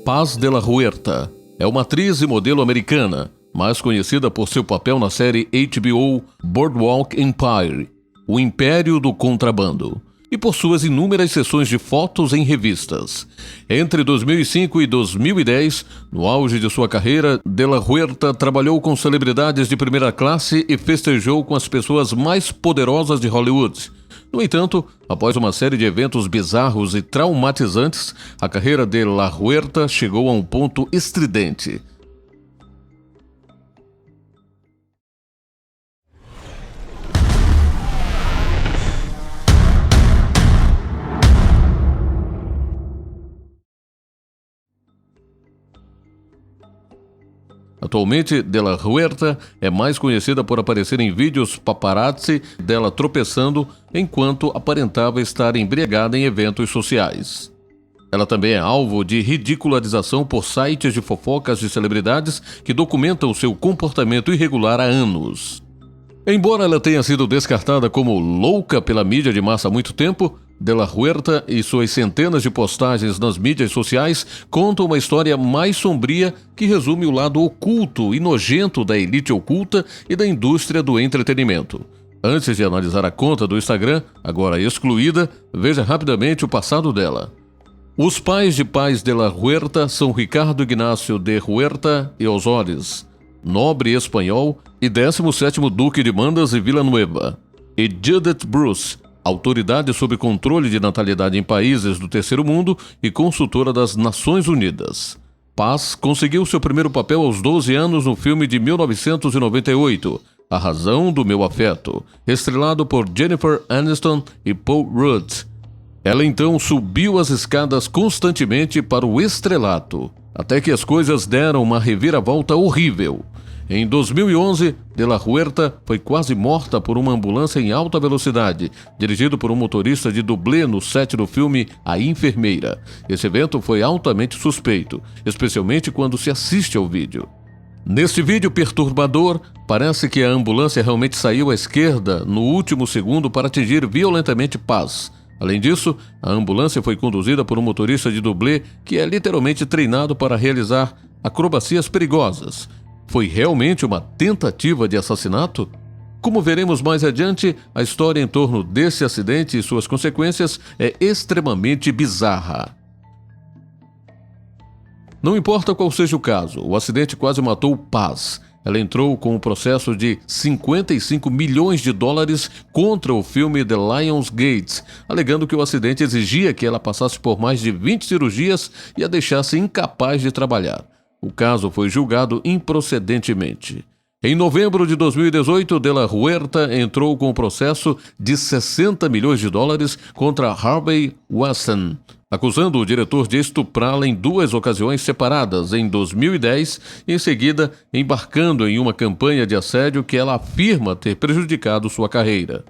Paz de la Huerta é uma atriz e modelo americana, mais conhecida por seu papel na série HBO Boardwalk Empire, o Império do Contrabando, e por suas inúmeras sessões de fotos em revistas. Entre 2005 e 2010, no auge de sua carreira, de la Huerta trabalhou com celebridades de primeira classe e festejou com as pessoas mais poderosas de Hollywood. No entanto, após uma série de eventos bizarros e traumatizantes, a carreira de la Huerta chegou a um ponto estridente. Atualmente, de la Huerta é mais conhecida por aparecer em vídeos paparazzi dela tropeçando enquanto aparentava estar embriagada em eventos sociais. Ela também é alvo de ridicularização por sites de fofocas de celebridades que documentam seu comportamento irregular há anos. Embora ela tenha sido descartada como louca pela mídia de massa há muito tempo, de la Huerta e suas centenas de postagens nas mídias sociais contam uma história mais sombria que resume o lado oculto e nojento da elite oculta e da indústria do entretenimento. Antes de analisar a conta do Instagram, agora excluída, veja rapidamente o passado dela. Os pais de Paz de la Huerta são Ricardo Ignacio de Huerta e Osores, nobre espanhol e 17º Duque de Mandas e Villanueva, e Judith Bruce, autoridade sobre controle de natalidade em países do terceiro mundo e consultora das Nações Unidas. Paz conseguiu seu primeiro papel aos 12 anos no filme de 1998, A Razão do Meu Afeto, estrelado por Jennifer Aniston e Paul Rudd. Ela então subiu as escadas constantemente para o estrelato, até que as coisas deram uma reviravolta horrível. Em 2011, de la Huerta foi quase morta por uma ambulância em alta velocidade, dirigido por um motorista de dublê no set do filme A Enfermeira. Esse evento foi altamente suspeito, especialmente quando se assiste ao vídeo. Neste vídeo perturbador, parece que a ambulância realmente saiu à esquerda no último segundo para atingir violentamente Paz. Além disso, a ambulância foi conduzida por um motorista de dublê que é literalmente treinado para realizar acrobacias perigosas. Foi realmente uma tentativa de assassinato? Como veremos mais adiante, a história em torno desse acidente e suas consequências é extremamente bizarra. Não importa qual seja o caso, o acidente quase matou Paz. Ela entrou com um processo de 55 milhões de dólares contra o filme The Lionsgate, alegando que o acidente exigia que ela passasse por mais de 20 cirurgias e a deixasse incapaz de trabalhar. O caso foi julgado improcedentemente. Em novembro de 2018, de la Huerta entrou com um processo de 60 milhões de dólares contra Harvey Weinstein, acusando o diretor de estuprá-la em 2 ocasiões separadas, em 2010, e em seguida embarcando em uma campanha de assédio que ela afirma ter prejudicado sua carreira.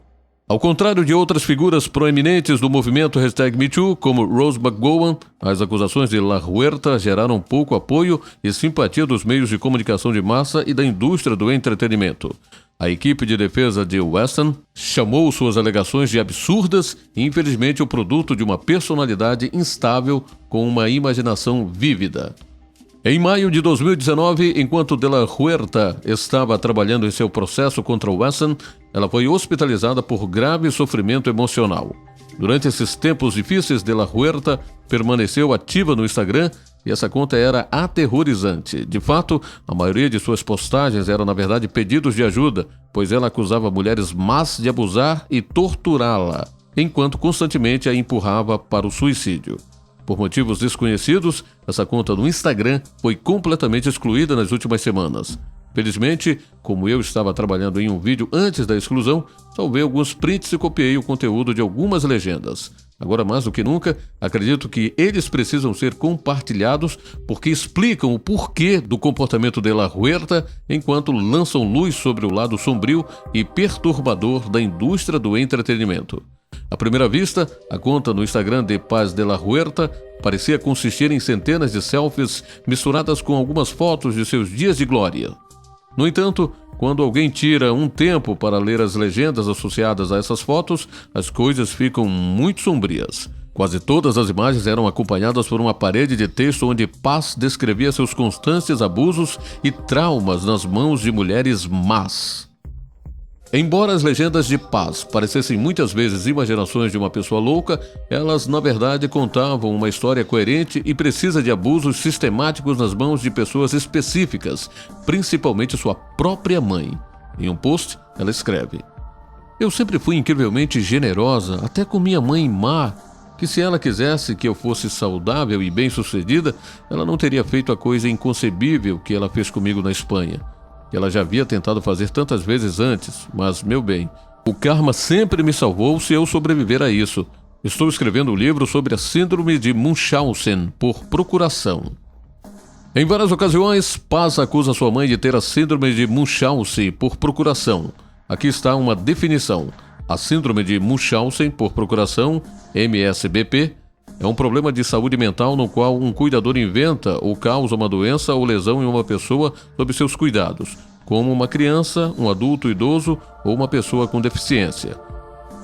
Ao contrário de outras figuras proeminentes do movimento #MeToo, como Rose McGowan, as acusações de la Huerta geraram pouco apoio e simpatia dos meios de comunicação de massa e da indústria do entretenimento. A equipe de defesa de Weinstein chamou suas alegações de absurdas e, infelizmente, o produto de uma personalidade instável com uma imaginação vívida. Em maio de 2019, enquanto de la Huerta estava trabalhando em seu processo contra Weinstein, ela foi hospitalizada por grave sofrimento emocional. Durante esses tempos difíceis, de la Huerta permaneceu ativa no Instagram e essa conta era aterrorizante. De fato, a maioria de suas postagens eram, na verdade, pedidos de ajuda, pois ela acusava mulheres más de abusar e torturá-la, enquanto constantemente a empurrava para o suicídio. Por motivos desconhecidos, essa conta no Instagram foi completamente excluída nas últimas semanas. Felizmente, como eu estava trabalhando em um vídeo antes da exclusão, salvei alguns prints e copiei o conteúdo de algumas legendas. Agora, mais do que nunca, acredito que eles precisam ser compartilhados porque explicam o porquê do comportamento de la Huerta enquanto lançam luz sobre o lado sombrio e perturbador da indústria do entretenimento. À primeira vista, a conta no Instagram de Paz de la Huerta parecia consistir em centenas de selfies misturadas com algumas fotos de seus dias de glória. No entanto, quando alguém tira um tempo para ler as legendas associadas a essas fotos, as coisas ficam muito sombrias. Quase todas as imagens eram acompanhadas por uma parede de texto onde Paz descrevia seus constantes abusos e traumas nas mãos de mulheres más. Embora as legendas de Paz parecessem muitas vezes imaginações de uma pessoa louca, elas na verdade contavam uma história coerente e precisa de abusos sistemáticos nas mãos de pessoas específicas, principalmente sua própria mãe. Em um post, ela escreve: "Eu sempre fui incrivelmente generosa, até com minha mãe má, que se ela quisesse que eu fosse saudável e bem-sucedida, ela não teria feito a coisa inconcebível que ela fez comigo na Espanha. Que ela já havia tentado fazer tantas vezes antes, mas, meu bem, o karma sempre me salvou se eu sobreviver a isso. Estou escrevendo um livro sobre a síndrome de Munchausen por procuração." Em várias ocasiões, Paz acusa sua mãe de ter a síndrome de Munchausen por procuração. Aqui está uma definição. A síndrome de Munchausen por procuração, MSBP, é um problema de saúde mental no qual um cuidador inventa ou causa uma doença ou lesão em uma pessoa sob seus cuidados, como uma criança, um adulto idoso ou uma pessoa com deficiência.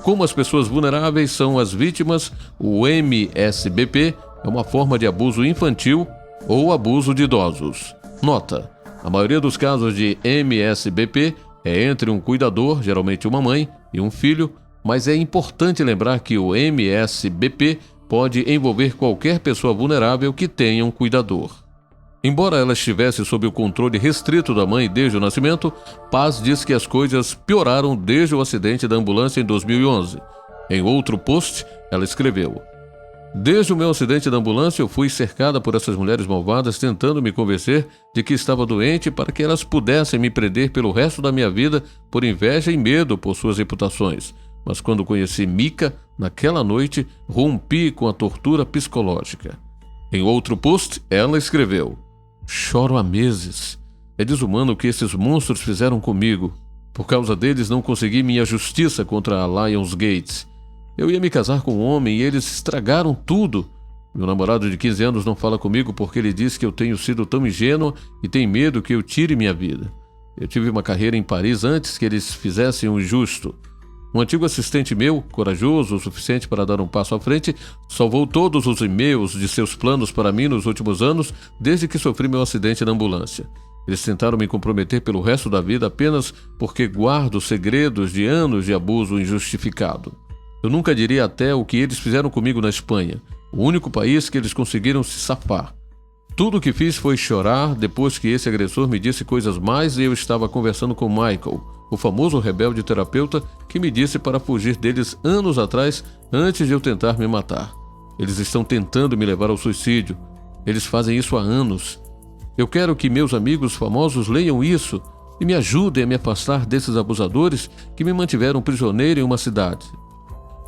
Como as pessoas vulneráveis são as vítimas, o MSBP é uma forma de abuso infantil ou abuso de idosos. Nota: a maioria dos casos de MSBP é entre um cuidador, geralmente uma mãe, e um filho, mas é importante lembrar que o MSBP pode envolver qualquer pessoa vulnerável que tenha um cuidador. Embora ela estivesse sob o controle restrito da mãe desde o nascimento, Paz diz que as coisas pioraram desde o acidente da ambulância em 2011. Em outro post, ela escreveu: "Desde o meu acidente da ambulância, eu fui cercada por essas mulheres malvadas tentando me convencer de que estava doente para que elas pudessem me prender pelo resto da minha vida por inveja e medo por suas reputações. Mas quando conheci Mika, naquela noite, rompi com a tortura psicológica." Em outro post, ela escreveu: "Choro há meses. É desumano o que esses monstros fizeram comigo. Por causa deles, não consegui minha justiça contra a Lionsgate. Eu ia me casar com um homem e eles estragaram tudo. Meu namorado de 15 anos não fala comigo porque ele diz que eu tenho sido tão ingênua e tem medo que eu tire minha vida. Eu tive uma carreira em Paris antes que eles fizessem o injusto. Um antigo assistente meu, corajoso o suficiente para dar um passo à frente, salvou todos os e-mails de seus planos para mim nos últimos anos, desde que sofri meu acidente na ambulância. Eles tentaram me comprometer pelo resto da vida apenas porque guardo segredos de anos de abuso injustificado. Eu nunca diria até o que eles fizeram comigo na Espanha, o único país que eles conseguiram se safar. Tudo o que fiz foi chorar depois que esse agressor me disse coisas mais e eu estava conversando com Michael, o famoso rebelde terapeuta que me disse para fugir deles anos atrás antes de eu tentar me matar. Eles estão tentando me levar ao suicídio. Eles fazem isso há anos. Eu quero que meus amigos famosos leiam isso e me ajudem a me afastar desses abusadores que me mantiveram prisioneiro em uma cidade."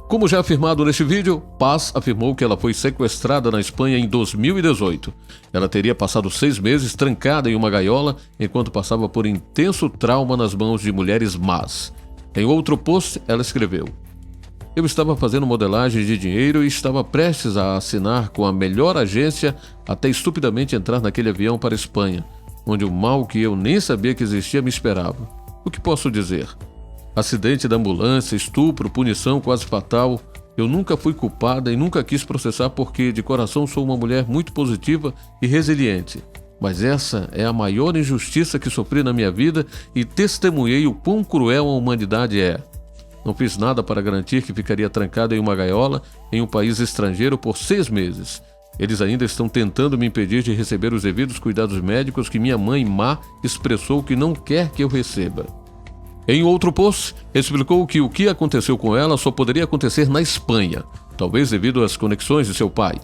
Como já afirmado neste vídeo, Paz afirmou que ela foi sequestrada na Espanha em 2018. Ela teria passado 6 meses trancada em uma gaiola enquanto passava por intenso trauma nas mãos de mulheres más. Em outro post, ela escreveu: "Eu estava fazendo modelagem de dinheiro e estava prestes a assinar com a melhor agência até estupidamente entrar naquele avião para a Espanha, onde o mal que eu nem sabia que existia me esperava. O que posso dizer? Acidente da ambulância, estupro, punição quase fatal. Eu nunca fui culpada e nunca quis processar porque de coração sou uma mulher muito positiva e resiliente. Mas essa é a maior injustiça que sofri na minha vida e testemunhei o quão cruel a humanidade é. Não fiz nada para garantir que ficaria trancada em uma gaiola em um país estrangeiro por 6 meses. Eles ainda estão tentando me impedir de receber os devidos cuidados médicos que minha mãe má expressou que não quer que eu receba." Em outro post, explicou que o que aconteceu com ela só poderia acontecer na Espanha, talvez devido às conexões de seu pai.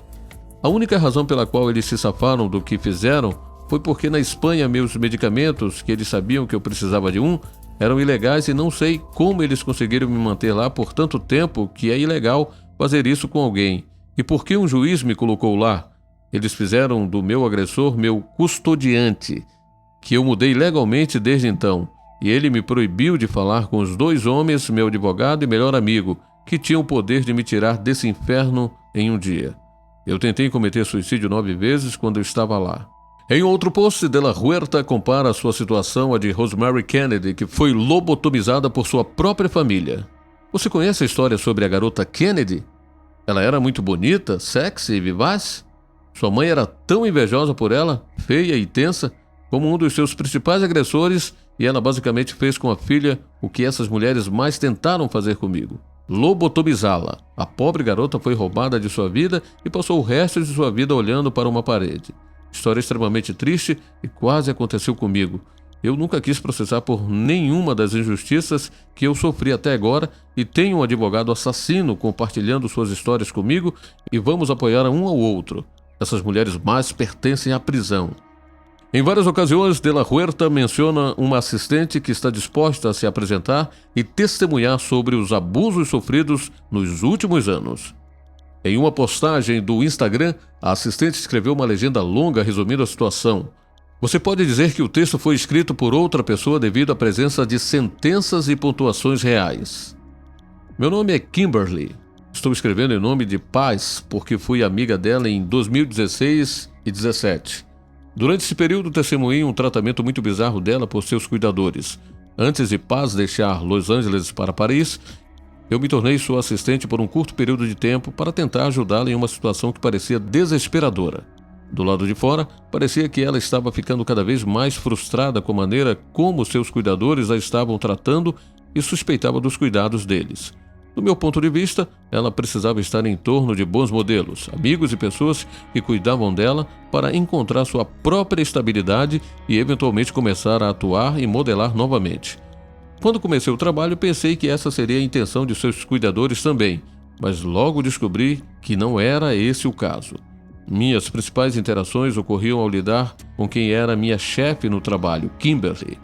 A única razão pela qual eles se safaram do que fizeram foi porque na Espanha meus medicamentos, que eles sabiam que eu precisava de eram ilegais e não sei como eles conseguiram me manter lá por tanto tempo que é ilegal fazer isso com alguém. E por que um juiz me colocou lá? Eles fizeram do meu agressor meu custodiante, que eu mudei legalmente desde então. E ele me proibiu de falar com os 2 homens, meu advogado e melhor amigo, que tinham o poder de me tirar desse inferno em um dia. Eu tentei cometer suicídio 9 vezes quando eu estava lá. Em outro post, De La Huerta compara a sua situação à de Rosemary Kennedy, que foi lobotomizada por sua própria família. Você conhece a história sobre a garota Kennedy? Ela era muito bonita, sexy e vivaz? Sua mãe era tão invejosa por ela, feia e tensa, como um dos seus principais agressores, e ela basicamente fez com a filha o que essas mulheres mais tentaram fazer comigo: lobotomizá-la. A pobre garota foi roubada de sua vida e passou o resto de sua vida olhando para uma parede. História extremamente triste e quase aconteceu comigo. Eu nunca quis processar por nenhuma das injustiças que eu sofri até agora e tenho um advogado assassino compartilhando suas histórias comigo e vamos apoiar um ao outro. Essas mulheres más pertencem à prisão. Em várias ocasiões, De La Huerta menciona uma assistente que está disposta a se apresentar e testemunhar sobre os abusos sofridos nos últimos anos. Em uma postagem do Instagram, a assistente escreveu uma legenda longa resumindo a situação. Você pode dizer que o texto foi escrito por outra pessoa devido à presença de sentenças e pontuações reais. Meu nome é Kimberly. Estou escrevendo em nome de Paz porque fui amiga dela em 2016 e 2017. Durante esse período, testemunhei um tratamento muito bizarro dela por seus cuidadores. Antes de Paz deixar Los Angeles para Paris, eu me tornei sua assistente por um curto período de tempo para tentar ajudá-la em uma situação que parecia desesperadora. Do lado de fora, parecia que ela estava ficando cada vez mais frustrada com a maneira como seus cuidadores a estavam tratando e suspeitava dos cuidados deles. Do meu ponto de vista, ela precisava estar em torno de bons modelos, amigos e pessoas que cuidavam dela para encontrar sua própria estabilidade e eventualmente começar a atuar e modelar novamente. Quando comecei o trabalho, pensei que essa seria a intenção de seus cuidadores também, mas logo descobri que não era esse o caso. Minhas principais interações ocorriam ao lidar com quem era minha chefe no trabalho, Kimberly.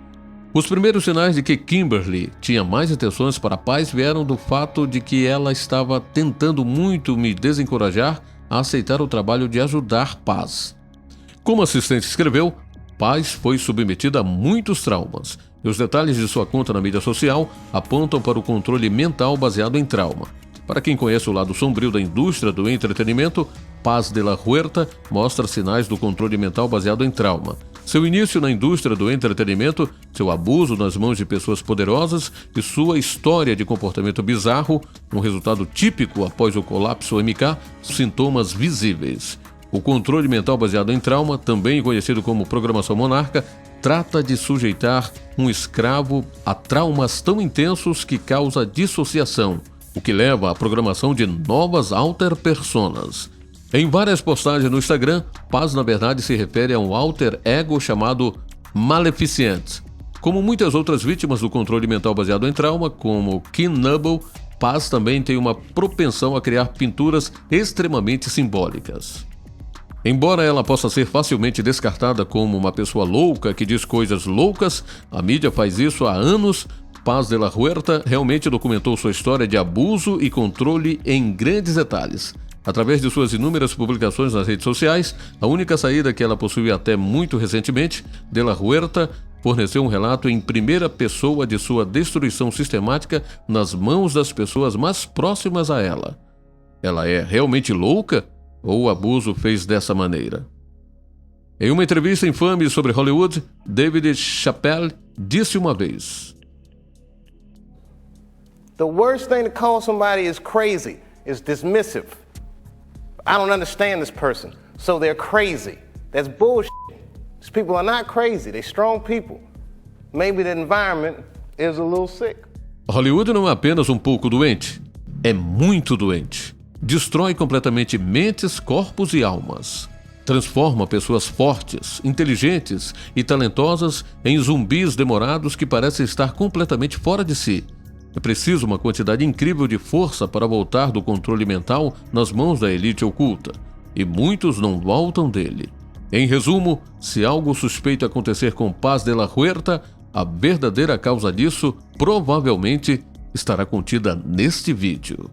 Os primeiros sinais de que Kimberly tinha mais intenções para a Paz vieram do fato de que ela estava tentando muito me desencorajar a aceitar o trabalho de ajudar Paz. Como a assistente escreveu, Paz foi submetida a muitos traumas, e os detalhes de sua conta na mídia social apontam para o controle mental baseado em trauma. Para quem conhece o lado sombrio da indústria do entretenimento, Paz de la Huerta mostra sinais do controle mental baseado em trauma. Seu início na indústria do entretenimento, seu abuso nas mãos de pessoas poderosas e sua história de comportamento bizarro, um resultado típico após o colapso MK, sintomas visíveis. O controle mental baseado em trauma, também conhecido como programação monarca, trata de sujeitar um escravo a traumas tão intensos que causa dissociação, o que leva à programação de novas alter personas. Em várias postagens no Instagram, Paz na verdade se refere a um alter ego chamado Maleficent. Como muitas outras vítimas do controle mental baseado em trauma, como Kim Noble, Paz também tem uma propensão a criar pinturas extremamente simbólicas. Embora ela possa ser facilmente descartada como uma pessoa louca que diz coisas loucas, a mídia faz isso há anos. Paz de la Huerta realmente documentou sua história de abuso e controle em grandes detalhes. Através de suas inúmeras publicações nas redes sociais, a única saída que ela possui até muito recentemente, De La Huerta forneceu um relato em primeira pessoa de sua destruição sistemática nas mãos das pessoas mais próximas a ela. Ela é realmente louca? Ou o abuso fez dessa maneira? Em uma entrevista infame sobre Hollywood, David Chappelle disse uma vez: The worst thing to call somebody is crazy is dismissive. I don't understand this person, so they're crazy. That's bullshit. These people are not crazy, they're strong people. Maybe the environment is a little sick. Hollywood não é apenas um pouco doente, é muito doente. Destrói completamente mentes, corpos e almas. Transforma pessoas fortes, inteligentes e talentosas em zumbis demorados que parecem estar completamente fora de si. É preciso uma quantidade incrível de força para voltar do controle mental nas mãos da elite oculta, e muitos não voltam dele. Em resumo, se algo suspeito acontecer com Paz de la Huerta, a verdadeira causa disso provavelmente estará contida neste vídeo.